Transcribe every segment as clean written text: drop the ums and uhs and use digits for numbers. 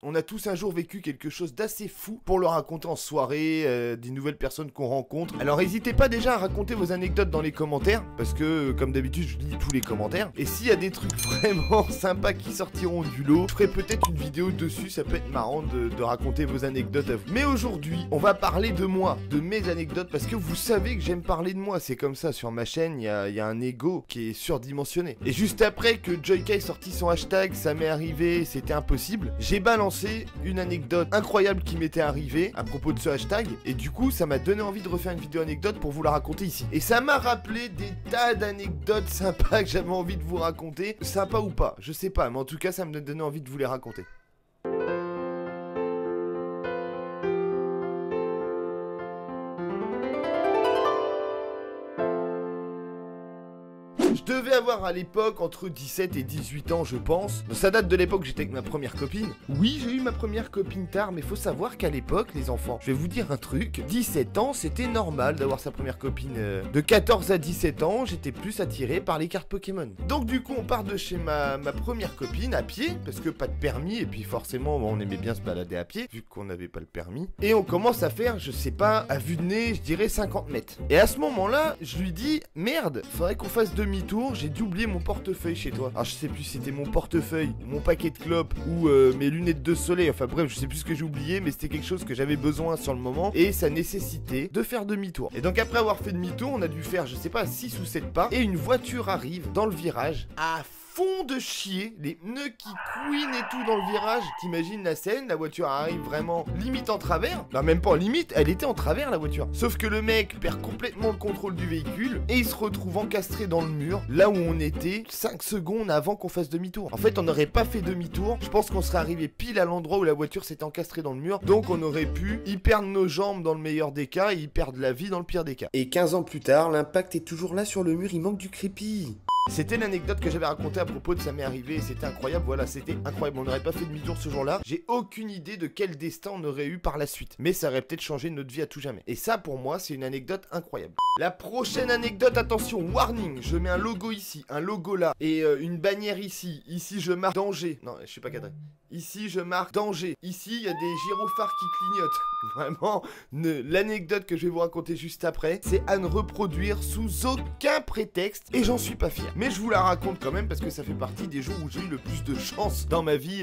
On a tous un jour vécu quelque chose d'assez fou pour le raconter en soirée, des nouvelles personnes qu'on rencontre. Alors n'hésitez pas déjà à raconter vos anecdotes dans les commentaires, parce que comme d'habitude je lis tous les commentaires. Et s'il y a des trucs vraiment sympas qui sortiront du lot, je ferai peut-être une vidéo dessus, ça peut être marrant de raconter vos anecdotes à vous. Mais aujourd'hui, on va parler de moi, de mes anecdotes, parce que vous savez que j'aime parler de moi, c'est comme ça, sur ma chaîne, il y a un ego qui est surdimensionné. Et juste après que Joyka ait sorti son hashtag, ça m'est arrivé, c'était impossible, j'ai balancé une anecdote incroyable qui m'était arrivée à propos de ce hashtag, et du coup ça m'a donné envie de refaire une vidéo anecdote pour vous la raconter ici. Et ça m'a rappelé des tas d'anecdotes sympas que j'avais envie de vous raconter, sympa ou pas, je sais pas, mais en tout cas ça me donnait envie de vous les raconter. Je devais avoir à l'époque entre 17 et 18 ans, je pense. Ça date de l'époque où j'étais avec ma première copine. Oui, j'ai eu ma première copine tard, mais faut savoir qu'à l'époque, les enfants, je vais vous dire un truc, 17 ans, c'était normal d'avoir sa première copine. De 14 à 17 ans, j'étais plus attiré par les cartes Pokémon. Donc du coup, on part de chez ma première copine à pied, parce que pas de permis, et puis forcément, on aimait bien se balader à pied, vu qu'on n'avait pas le permis. Et on commence à faire, je sais pas, à vue de nez, je dirais 50 mètres. Et à ce moment-là, je lui dis, merde, faudrait qu'on fasse demi-tour. J'ai dû oublier mon portefeuille chez toi. Alors je sais plus si c'était mon portefeuille, mon paquet de clopes ou mes lunettes de soleil. Enfin bref, je sais plus ce que j'ai oublié, mais c'était quelque chose que j'avais besoin sur le moment et ça nécessitait de faire demi-tour. Et donc après avoir fait demi-tour, on a dû faire, je sais pas, 6 ou 7 pas et une voiture arrive dans le virage à fond de chier, les pneus qui couinent et tout dans le virage. T'imagines la scène, la voiture arrive vraiment limite en travers. Non, même pas en limite, elle était en travers la voiture. Sauf que le mec perd complètement le contrôle du véhicule et il se retrouve encastré dans le mur, là où on était 5 secondes avant qu'on fasse demi-tour. En fait, on n'aurait pas fait demi-tour, je pense qu'on serait arrivé pile à l'endroit où la voiture s'était encastrée dans le mur, donc on aurait pu y perdre nos jambes dans le meilleur des cas et y perdre la vie dans le pire des cas. Et 15 ans plus tard, l'impact est toujours là sur le mur, il manque du crépi. C'était l'anecdote que j'avais racontée à propos de ça m'est arrivé et c'était incroyable, voilà, c'était incroyable, on n'aurait pas fait demi-tour ce jour-là. J'ai aucune idée de quel destin on aurait eu par la suite, mais ça aurait peut-être changé notre vie à tout jamais. Et ça pour moi c'est une anecdote incroyable. La prochaine anecdote, attention, warning, je mets un logo ici, un logo là, et une bannière ici, ici je marque danger, non je suis pas cadré. Ici, je marque danger. Ici, il y a des gyrophares qui clignotent. Vraiment, l'anecdote que je vais vous raconter juste après, c'est à ne reproduire sous aucun prétexte. Et j'en suis pas fier. Mais je vous la raconte quand même parce que ça fait partie des jours où j'ai eu le plus de chance dans ma vie,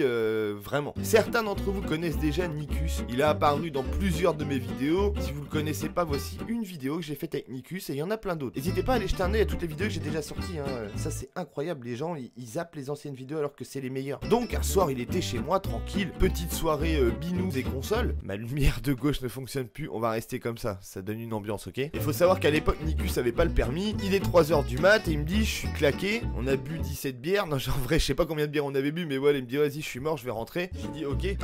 vraiment. Certains d'entre vous connaissent déjà Nikus. Il a apparu dans plusieurs de mes vidéos. Si vous le connaissez pas, voici une vidéo que j'ai faite avec Nikus et il y en a plein d'autres. N'hésitez pas à aller jeter un œil à toutes les vidéos que j'ai déjà sorties. Hein. Ça, c'est incroyable. Les gens, ils zappent les anciennes vidéos alors que c'est les meilleures. Donc, un soir, il était chez moi tranquille, petite soirée binous et consoles. Ma lumière de gauche ne fonctionne plus, on va rester comme ça donne une ambiance, ok. Il faut savoir qu'à l'époque Nikus avait pas le permis, il est 3h du mat et il me dit je suis claqué, on a bu 17 bières, non genre en vrai je sais pas combien de bières on avait bu mais voilà il me dit vas-y je suis mort je vais rentrer, j'ai dit ok,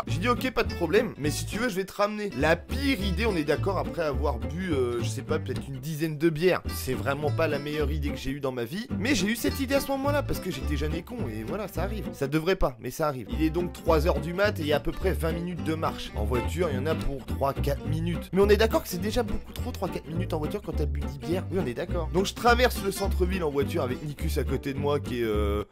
j'ai dit ok pas de problème, mais si tu veux je vais te ramener. La pire idée, on est d'accord, après avoir bu je sais pas peut-être une dizaine de bières, c'est vraiment pas la meilleure idée que j'ai eue dans ma vie, mais j'ai eu cette idée à ce moment là parce que j'étais jeune et con et voilà ça arrive, ça devrait pas mais ça arrive. Il est donc 3h du mat et il y a à peu près 20 minutes de marche. En voiture, il y en a pour 3-4 minutes. Mais on est d'accord que c'est déjà beaucoup trop 3-4 minutes en voiture quand t'as bu 10 bières. Oui, on est d'accord. Donc je traverse le centre-ville en voiture avec Nikus à côté de moi qui est,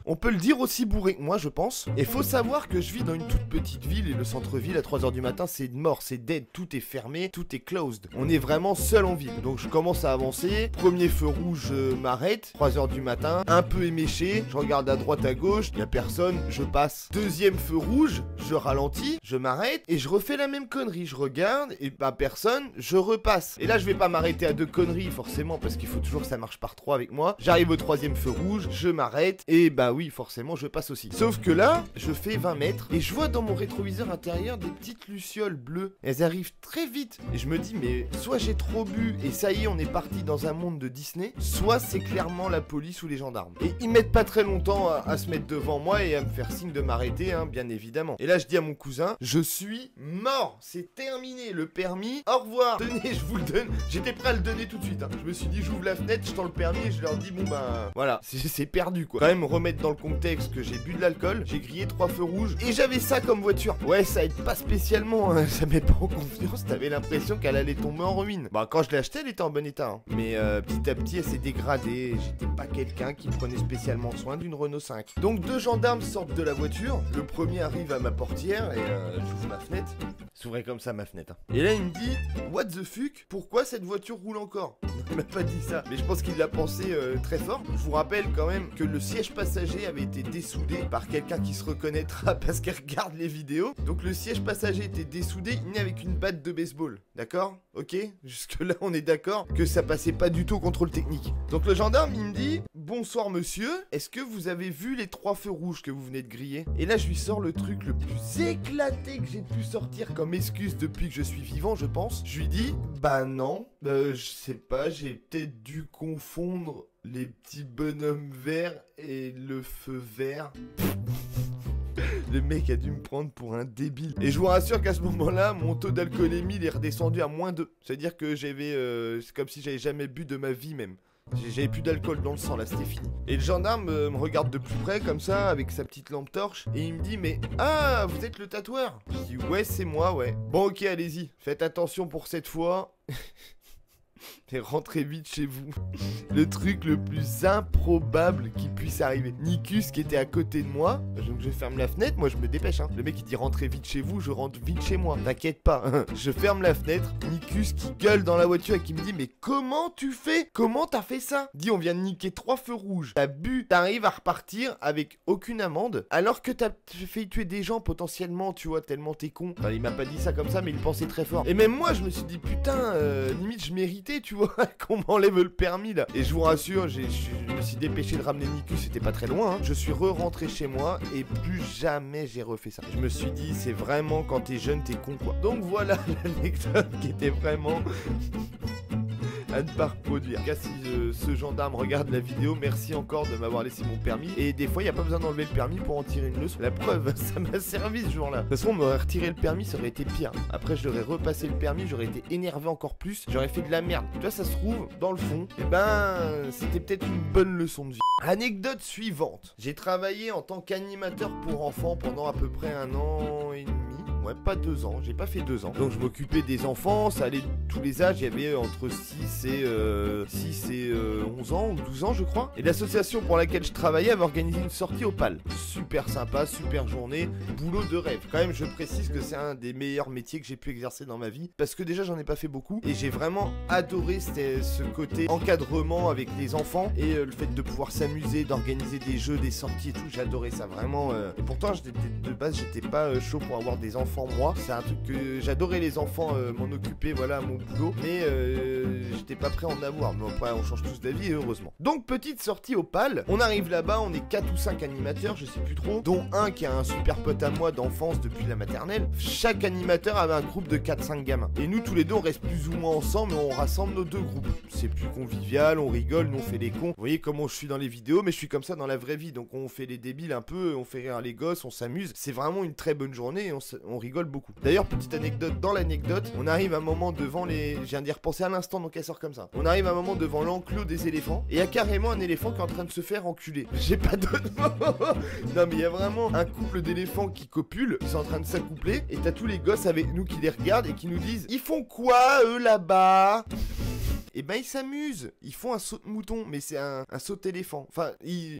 on peut le dire, aussi bourré que moi, je pense. Et faut savoir que je vis dans une toute petite ville et le centre-ville à 3h du matin, c'est mort, c'est dead, tout est fermé, tout est closed. On est vraiment seul en ville. Donc je commence à avancer. Premier feu rouge, je m'arrête. 3h du matin, un peu éméché. Je regarde à droite, à gauche, il y a personne, je passe. Deuxième feu rouge, je ralentis, je m'arrête et je refais la même connerie. Je regarde et pas personne, je repasse. Et là, je vais pas m'arrêter à 2 conneries forcément parce qu'il faut toujours que ça marche par 3 avec moi. J'arrive au 3e feu rouge, je m'arrête et bah oui, forcément, je passe aussi. Sauf que là, je fais 20 mètres et je vois dans mon rétroviseur intérieur des petites lucioles bleues. Elles arrivent très vite et je me dis mais soit j'ai trop bu et ça y est, on est parti dans un monde de Disney, soit c'est clairement la police ou les gendarmes. Et ils mettent pas très longtemps à se mettre devant moi et à me faire signe de m'arrêter, hein, bien évidemment. Et là, je dis à mon cousin, je suis mort, c'est terminé, le permis, au revoir, tenez, je vous le donne. J'étais prêt à le donner tout de suite, hein. Je me suis dit, j'ouvre la fenêtre, je tends le permis et je leur dis, bon bah, Voilà, c'est perdu quoi. Quand même remettre dans le contexte que j'ai bu de l'alcool, j'ai grillé 3 feux rouges et j'avais ça comme voiture. Ouais, ça aide pas spécialement, hein. Ça met pas en confiance, t'avais l'impression qu'elle allait tomber en ruine. Bah quand je l'ai acheté, elle était en bon état, hein. Mais petit à petit, elle s'est dégradée. J'étais pas quelqu'un qui prenait spécialement soin d'une Renault 5. Donc 2 gendarmes sortent de la voiture. Le premier arrive à ma portière et j'ouvre ma fenêtre. S'ouvrait comme ça ma fenêtre, hein. Et là il me dit what the fuck, pourquoi cette voiture roule encore? Il m'a pas dit ça, mais je pense qu'il l'a pensé très fort. Je vous rappelle quand même que le siège passager avait été dessoudé par quelqu'un qui se reconnaîtra parce qu'elle regarde les vidéos. Donc le siège passager était dessoudé, né avec une batte de baseball. D'accord? Ok? Jusque là on est d'accord que ça passait pas du tout au contrôle technique. Donc le gendarme il me dit bonsoir monsieur, est-ce que vous avez vu les 3 feux rouges que vous venez de griller? Et là je lui sors le truc le plus éclaté que j'ai pu sortir comme excuse depuis que je suis vivant, je pense. Je lui dis bah non, je sais pas, j'ai peut-être dû confondre les petits bonhommes verts et le feu vert. Le mec a dû me prendre pour un débile. Et je vous rassure qu'à ce moment-là, mon taux d'alcoolémie il est redescendu à -2. C'est-à-dire que j'avais... c'est comme si j'avais jamais bu de ma vie même. J'avais plus d'alcool dans le sang là, c'était fini. Et le gendarme me regarde de plus près comme ça, avec sa petite lampe torche, et il me dit mais ah, vous êtes le tatoueur? Je dis ouais c'est moi, ouais. Bon ok allez-y, faites attention pour cette fois. Et rentrez vite chez vous. Le truc le plus improbable qui puisse arriver. Nikus qui était à côté de moi, donc je ferme la fenêtre, moi je me dépêche hein. Le mec il dit rentrez vite chez vous, je rentre vite chez moi. T'inquiète pas. Je ferme la fenêtre, Nikus qui gueule dans la voiture et qui me dit mais comment tu fais? Comment t'as fait ça? Dit on vient de niquer 3 feux rouges. T'as bu, t'arrives à repartir avec aucune amende alors que t'as fait tuer des gens potentiellement, tu vois, tellement t'es con. Enfin, il m'a pas dit ça comme ça mais il pensait très fort. Et même moi je me suis dit putain, limite je méritais, tu vois, qu'on m'enlève le permis là. Et je vous rassure, je me suis dépêché de ramener Nikus, c'était pas très loin hein. Je suis rentré chez moi et plus jamais j'ai refait ça. Je me suis dit c'est vraiment quand t'es jeune t'es con quoi. Donc voilà l'anecdote qui était vraiment à ne pas reproduire. En tout cas, si ce gendarme regarde la vidéo, merci encore de m'avoir laissé mon permis. Et des fois, il n'y a pas besoin d'enlever le permis pour en tirer une leçon. La preuve, ça m'a servi ce jour-là. De toute façon, on m'aurait retiré le permis, ça aurait été pire. Après, j'aurais repassé le permis, j'aurais été énervé encore plus. J'aurais fait de la merde. Tu vois, ça se trouve, dans le fond, eh ben, c'était peut-être une bonne leçon de vie. Anecdote suivante. J'ai travaillé en tant qu'animateur pour enfants pendant à peu près 1 an et demi. Ouais, pas 2 ans, j'ai pas fait 2 ans. Donc je m'occupais des enfants, ça allait de tous les âges, il y avait entre 6 et 11 ans ou 12 ans je crois. Et l'association pour laquelle je travaillais avait organisé une sortie au PAL. Super sympa, super journée, boulot de rêve. Quand même je précise que c'est un des meilleurs métiers que j'ai pu exercer dans ma vie. Parce que déjà j'en ai pas fait beaucoup. Et j'ai vraiment adoré ce côté encadrement avec les enfants. Et le fait de pouvoir s'amuser, d'organiser des jeux, des sorties et tout, j'ai adoré ça vraiment. Et pourtant de base j'étais pas chaud pour avoir des enfants. Moi, c'est un truc que j'adorais les enfants, m'en occuper, voilà, mon boulot, mais j'étais pas prêt à en avoir. Mais après, on change tous d'avis, heureusement. Donc, petite sortie au PAL. On arrive là-bas, on est 4 ou 5 animateurs, je sais plus trop, dont un qui a un super pote à moi d'enfance depuis la maternelle. Chaque animateur avait un groupe de 4-5 gamins. Et nous, tous les deux, on reste plus ou moins ensemble, mais on rassemble nos 2 groupes. C'est plus convivial, on rigole, nous on fait les cons. Vous voyez comment je suis dans les vidéos, mais je suis comme ça dans la vraie vie. Donc, on fait les débiles un peu, on fait rire les gosses, on s'amuse. C'est vraiment une très bonne journée et on rigole beaucoup. D'ailleurs, petite anecdote dans l'anecdote, on arrive à un moment devant les... Je viens d'y repenser à l'instant, donc elle sort comme ça. On arrive à un moment devant l'enclos des éléphants, et il y a carrément un éléphant qui est en train de se faire enculer. J'ai pas d'autre mot. Non mais il y a vraiment un couple d'éléphants qui copulent, ils sont en train de s'accoupler, et t'as tous les gosses avec nous qui les regardent et qui nous disent « Ils font quoi, eux, là-bas ?» Et ben ils s'amusent, ils font un saut de mouton, mais c'est un saut d'éléphant. Enfin, ils...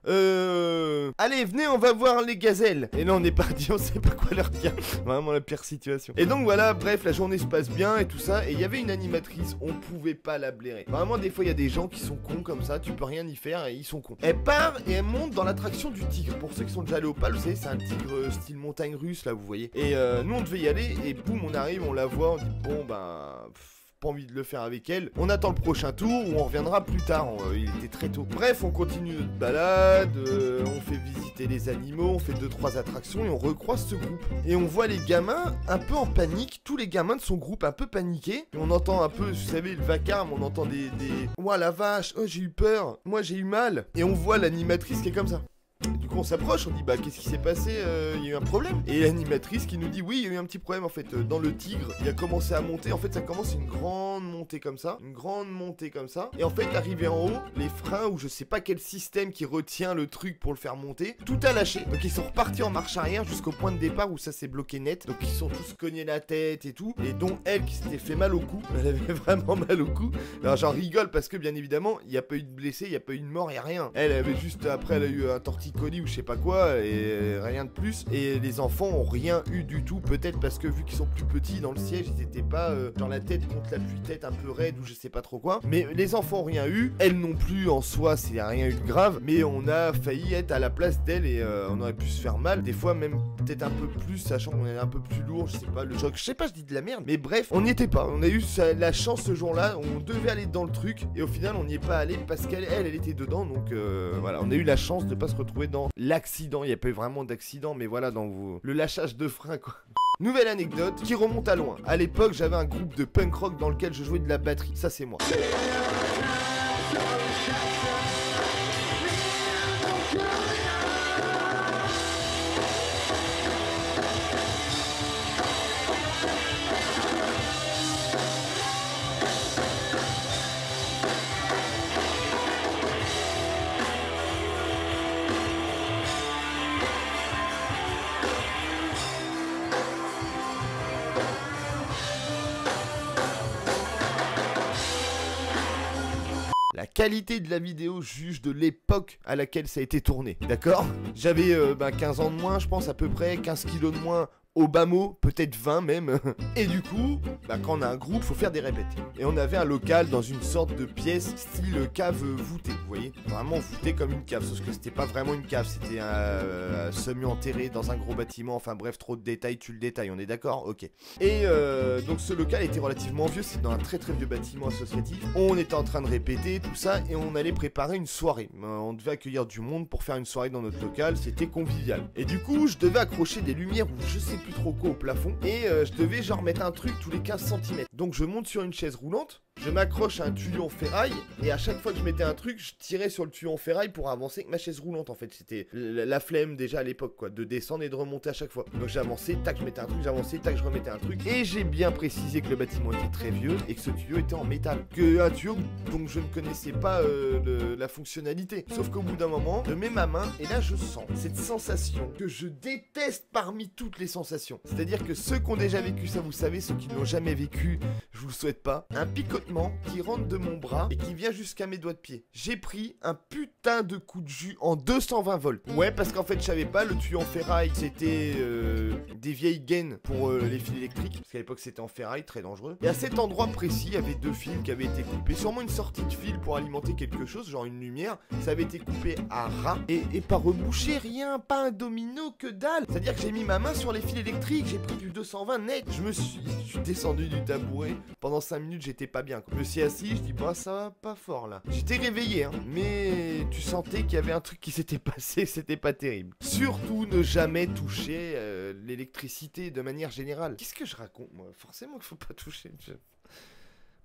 Allez, venez, on va voir les gazelles. Et là, on est parti, on sait pas quoi leur dire. Vraiment la pire situation. Et donc voilà, bref, la journée se passe bien et tout ça. Et il y avait une animatrice, on pouvait pas la blairer. Vraiment, des fois, il y a des gens qui sont cons comme ça, tu peux rien y faire et ils sont cons. Elle part et elle monte dans l'attraction du tigre. Pour ceux qui sont déjà allés au PAL, vous savez, c'est un tigre style montagne russe, là, vous voyez. Et nous, on devait y aller et boum, on arrive, on la voit, on dit bon, ben... envie de le faire avec elle. On attend le prochain tour ou on reviendra plus tard. Il était très tôt. Bref, on continue notre balade, on fait visiter les animaux, on fait 2-3 attractions et on recroise ce groupe. Et on voit les gamins un peu en panique, tous les gamins de son groupe un peu paniqués. Et on entend un peu, vous savez, le vacarme, on entend des... Ouah la vache, oh j'ai eu peur, moi j'ai eu mal. Et on voit l'animatrice qui est comme ça. Et du coup, on s'approche, on dit bah qu'est-ce qui s'est passé, il y a eu un problème. Et l'animatrice qui nous dit oui, il y a eu un petit problème en fait dans le Tigre. Il a commencé à monter. En fait, ça commence une grande montée comme ça, Et en fait, arrivé en haut, les freins ou je sais pas quel système qui retient le truc pour le faire monter, tout a lâché. Donc ils sont repartis en marche arrière jusqu'au point de départ où ça s'est bloqué net. Donc ils sont tous cognés la tête et tout. Et dont elle qui s'était fait mal au cou. Elle avait vraiment mal au cou. Alors j'en rigole parce que bien évidemment, il n'y a pas eu de blessés, il n'y a pas eu de mort, il n'y a rien. Elle avait juste après, elle a eu un torticolis ou je sais pas quoi et rien de plus. Et les enfants ont rien eu du tout. Peut-être parce que vu qu'ils sont plus petits dans le siège, ils étaient pas dans la tête contre l'appui-tête un peu raide ou je sais pas trop quoi. Mais les enfants ont rien eu. Elle non plus en soi, c'est rien eu de grave. Mais on a failli être à la place d'elle et on aurait pu se faire mal. Des fois même peut-être un peu plus, sachant qu'on est un peu plus lourd, je sais pas, le choc, je sais pas, je dis de la merde. Mais bref, on n'y était pas. On a eu la chance ce jour-là, on devait aller dans le truc et au final on n'y est pas allé parce qu'elle était dedans. Donc voilà, on a eu la chance de pas se retrouver dans l'accident. Il n'y a pas eu vraiment d'accident, mais voilà, dans le lâchage de frein quoi. Nouvelle anecdote qui remonte à loin. À l'époque, j'avais un groupe de punk rock dans lequel je jouais de la batterie. Ça, c'est moi. La qualité de la vidéo juge de l'époque à laquelle ça a été tourné, d'accord? J'avais 15 ans de moins, je pense à peu près, 15 kilos de moins au bas mot, peut-être 20 même. Et du coup, quand on a un groupe, faut faire des répètes. Et on avait un local dans une sorte de pièce style cave voûtée, vous voyez? Vraiment voûtée comme une cave, sauf que c'était pas vraiment une cave, c'était un semi-enterré dans un gros bâtiment. Enfin bref, trop de détails, tu le détailles, on est d'accord? Ok. Et donc ce local était relativement vieux, c'est dans un très très vieux bâtiment associatif. On était en train de répéter tout ça et on allait préparer une soirée. On devait accueillir du monde pour faire une soirée dans notre local, c'était convivial. Et du coup, je devais accrocher des lumières ou je sais plus trop quoi au plafond et je devais genre mettre un truc tous les 15 cm. Donc je monte sur une chaise roulante, je m'accroche à un tuyau en ferraille et à chaque fois que je mettais un truc, je tirais sur le tuyau en ferraille pour avancer avec ma chaise roulante. En fait, c'était la flemme déjà à l'époque quoi, de descendre et de remonter à chaque fois. Donc j'avançais, tac, je mettais un truc, j'avançais, tac, je remettais un truc. Et j'ai bien précisé que le bâtiment était très vieux et que ce tuyau était en métal. Un tuyau dont je ne connaissais pas la fonctionnalité. Sauf qu'au bout d'un moment, je mets ma main et là je sens cette sensation que je déteste parmi toutes les sensations. C'est-à-dire que ceux qui ont déjà vécu ça, vous savez, ceux qui ne l'ont jamais vécu, je vous le souhaite pas. Un picotement qui rentre de mon bras et qui vient jusqu'à mes doigts de pied. J'ai pris un putain de coup de jus en 220 volts. Ouais, parce qu'en fait, je savais pas, le tuyau en ferraille, c'était des vieilles gaines pour les fils électriques. Parce qu'à l'époque, c'était en ferraille, très dangereux. Et à cet endroit précis, il y avait deux fils qui avaient été coupés. Sûrement une sortie de fil pour alimenter quelque chose, genre une lumière. Ça avait été coupé à ras. Et pas rebouché, rien, pas un domino, que dalle. C'est-à-dire que j'ai mis ma main sur les fils électriques, j'ai pris du 220 net. Je suis descendu du tabouret. Pendant 5 minutes, j'étais pas bien, quoi. Je me suis assis, je dis bah ça va pas fort là. J'étais réveillé, hein, mais tu sentais qu'il y avait un truc qui s'était passé, c'était pas terrible. Surtout ne jamais toucher l'électricité de manière générale. Qu'est-ce que je raconte moi? Forcément qu'il faut pas toucher.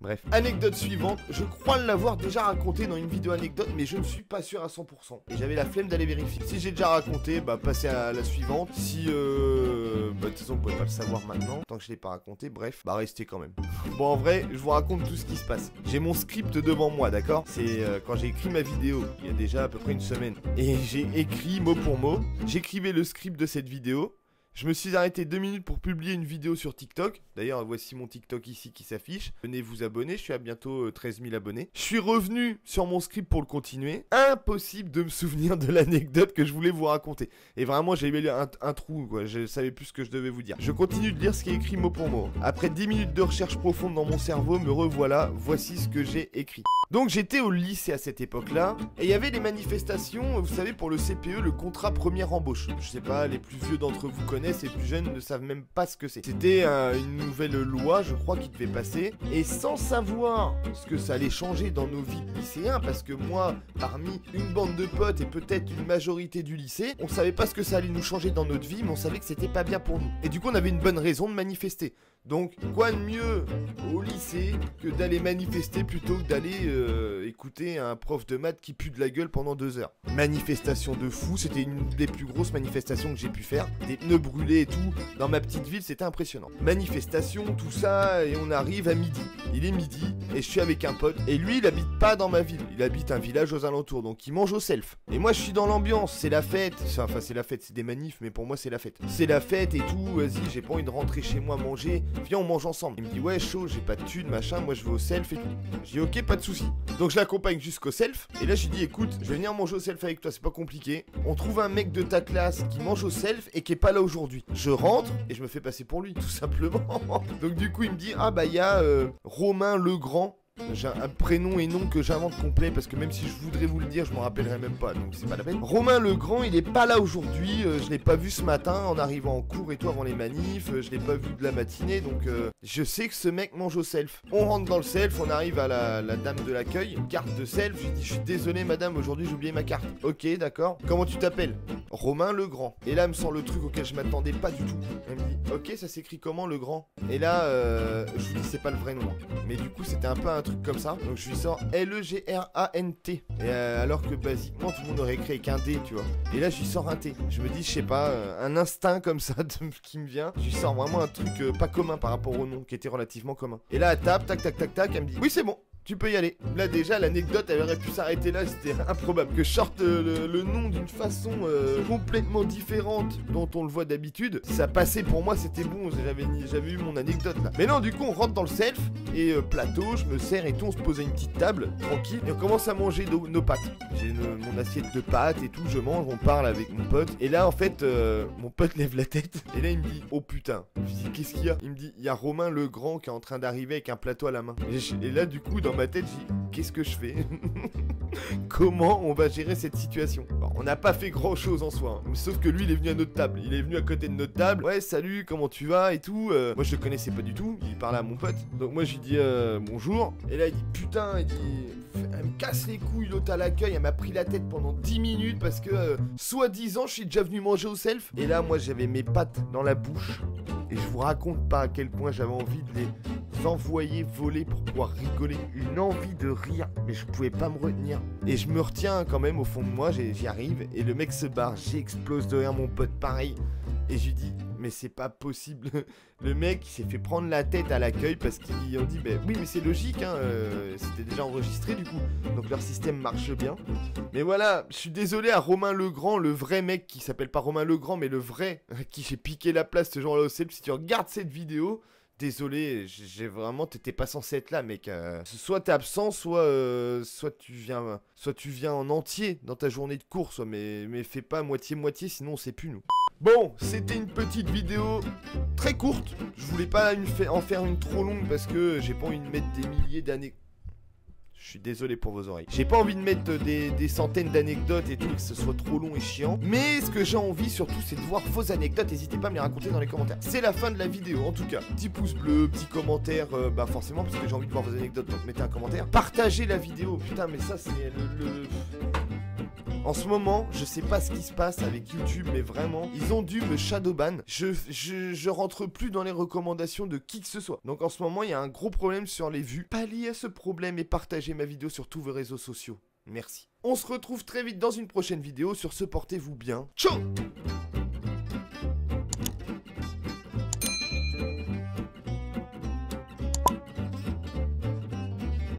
Bref, anecdote suivante, je crois l'avoir déjà raconté dans une vidéo anecdote, mais je ne suis pas sûr à 100%. Et j'avais la flemme d'aller vérifier. Si j'ai déjà raconté, bah passez à la suivante. Si de toute façon vous pouvez pas le savoir maintenant, tant que je l'ai pas raconté, bref, bah restez quand même. Bon en vrai, je vous raconte tout ce qui se passe. J'ai mon script devant moi, d'accord? C'est quand j'ai écrit ma vidéo, il y a déjà à peu près une semaine. Et j'ai écrit mot pour mot, j'écrivais le script de cette vidéo. Je me suis arrêté 2 minutes pour publier une vidéo sur TikTok. D'ailleurs, voici mon TikTok ici qui s'affiche. Venez vous abonner, je suis à bientôt 13 000 abonnés. Je suis revenu sur mon script pour le continuer. Impossible de me souvenir de l'anecdote que je voulais vous raconter. Et vraiment, j'ai eu un trou, quoi. Je savais plus ce que je devais vous dire. Je continue de lire ce qui est écrit mot pour mot. Après 10 minutes de recherche profonde dans mon cerveau, me revoilà. Voici ce que j'ai écrit. Donc j'étais au lycée à cette époque-là, et il y avait les manifestations, vous savez, pour le CPE, le contrat première embauche. Je sais pas, les plus vieux d'entre vous connaissent, les plus jeunes ne savent même pas ce que c'est. C'était une nouvelle loi, je crois, qui devait passer, et sans savoir ce que ça allait changer dans nos vies de lycéens, parce que moi, parmi une bande de potes et peut-être une majorité du lycée, on savait pas ce que ça allait nous changer dans notre vie, mais on savait que c'était pas bien pour nous. Et du coup, on avait une bonne raison de manifester. Donc, quoi de mieux au lycée que d'aller manifester plutôt que d'aller écouter un prof de maths qui pue de la gueule pendant 2 heures. Manifestation de fou, c'était une des plus grosses manifestations que j'ai pu faire. Des pneus brûlés et tout, dans ma petite ville, c'était impressionnant. Manifestation, tout ça, et on arrive à midi. Il est midi, et je suis avec un pote, et lui, il habite pas dans ma ville, il habite un village aux alentours, donc il mange au self. Et moi, je suis dans l'ambiance, c'est la fête, enfin c'est la fête, c'est des manifs, mais pour moi, c'est la fête. C'est la fête et tout, vas-y, j'ai pas envie de rentrer chez moi manger, viens, on mange ensemble. Il me dit, ouais, chaud, j'ai pas de thunes, machin, moi je vais au self et tout. Je dis, ok, pas de soucis. Donc je l'accompagne jusqu'au self, et là, je lui dis, écoute, je vais venir manger au self avec toi, c'est pas compliqué. On trouve un mec de ta classe qui mange au self et qui est pas là aujourd'hui. Je rentre et je me fais passer pour lui, tout simplement. Donc du coup, il me dit, ah bah il y a Romain Legrand. J'ai un prénom et nom que j'invente complet parce que même si je voudrais vous le dire, je m'en rappellerai même pas, donc c'est pas la peine. Romain Legrand, il est pas là aujourd'hui, je l'ai pas vu ce matin en arrivant en cours et tout avant les manifs, je l'ai pas vu de la matinée, donc je sais que ce mec mange au self. On rentre dans le self, on arrive à la dame de l'accueil, carte de self, je lui dis, je suis désolé madame, aujourd'hui j'ai oublié ma carte. Ok, d'accord. Comment tu t'appelles? Romain Legrand. Et là, elle me sort le truc auquel je m'attendais pas du tout. Elle me dit, ok, ça s'écrit comment Legrand? Et là, je lui dis, c'est pas le vrai nom. Mais du coup, c'était un peu un truc comme ça. Donc je lui sors Legrant. Et alors que basiquement, tout le monde aurait écrit avec un D, tu vois. Et là, je lui sors un T. Je me dis, je sais pas, un instinct comme ça qui me vient. Je lui sors vraiment un truc pas commun par rapport au nom, qui était relativement commun. Et là, elle tape, tac, tac, tac, tac. Elle me dit, oui, c'est bon. Tu peux y aller. Là déjà l'anecdote elle aurait pu s'arrêter là, c'était improbable. Que je sorte le nom d'une façon complètement différente dont on le voit d'habitude. Ça passait pour moi, c'était bon, j'avais eu mon anecdote là. Mais non, du coup on rentre dans le self et plateau, je me sers et tout, on se pose à une petite table, tranquille, et on commence à manger nos pâtes. J'ai mon assiette de pâtes et tout, je mange, on parle avec mon pote. Et là en fait, mon pote lève la tête et là il me dit, oh putain. Je lui dis, qu'est-ce qu'il y a? Il me dit, il y a Romain Legrand qui est en train d'arriver avec un plateau à la main. Et là du coup dans ma tête, j'ai dit, qu'est-ce que je fais? Comment on va gérer cette situation? Bon, on n'a pas fait grand chose en soi, hein. Sauf que lui il est venu à notre table, il est venu à côté de notre table. Ouais, salut, comment tu vas et tout. Moi je le connaissais pas du tout, il parlait à mon pote. Donc moi je lui dis bonjour. Et là il dit putain, il dit, elle me casse les couilles l'autre à l'accueil, elle m'a pris la tête pendant 10 minutes parce que soi-disant je suis déjà venu manger au self. Et là moi j'avais mes pattes dans la bouche. Et je vous raconte pas à quel point j'avais envie de les envoyer voler pour pouvoir rigoler. Une envie de rire, mais je pouvais pas me retenir. Et je me retiens quand même au fond de moi, j'y arrive. Et le mec se barre, j'explose de rire, mon pote pareil. Et je lui dis, mais c'est pas possible. Le mec il s'est fait prendre la tête à l'accueil parce qu'ils ont dit, bah oui mais c'est logique, hein, c'était déjà enregistré du coup. Donc leur système marche bien. Mais voilà, je suis désolé à Romain Legrand, le vrai mec qui s'appelle pas Romain Legrand, mais le vrai, qui j'ai piqué la place ce jour-là au self. Si tu regardes cette vidéo, désolé, j'ai vraiment, t'étais pas censé être là, mec. Soit t'es absent, soit tu viens en entier dans ta journée de course, mais fais pas moitié-moitié, sinon on sait plus nous. Bon, c'était une petite vidéo très courte. Je voulais pas en faire une trop longue parce que j'ai pas envie de mettre des milliers d'années. Je suis désolé pour vos oreilles. J'ai pas envie de mettre des centaines d'anecdotes et tout, que ce soit trop long et chiant. Mais ce que j'ai envie surtout, c'est de voir vos anecdotes. N'hésitez pas à me les raconter dans les commentaires. C'est la fin de la vidéo, en tout cas. Petit pouce bleu, petit commentaire, bah forcément, parce que j'ai envie de voir vos anecdotes, donc mettez un commentaire. Partagez la vidéo, putain, mais ça, c'est En ce moment, je sais pas ce qui se passe avec YouTube, mais vraiment, ils ont dû me shadowban. Je rentre plus dans les recommandations de qui que ce soit. Donc en ce moment, il y a un gros problème sur les vues. Palliez à ce problème et partagez ma vidéo sur tous vos réseaux sociaux. Merci. On se retrouve très vite dans une prochaine vidéo. Sur ce, portez-vous bien. Ciao!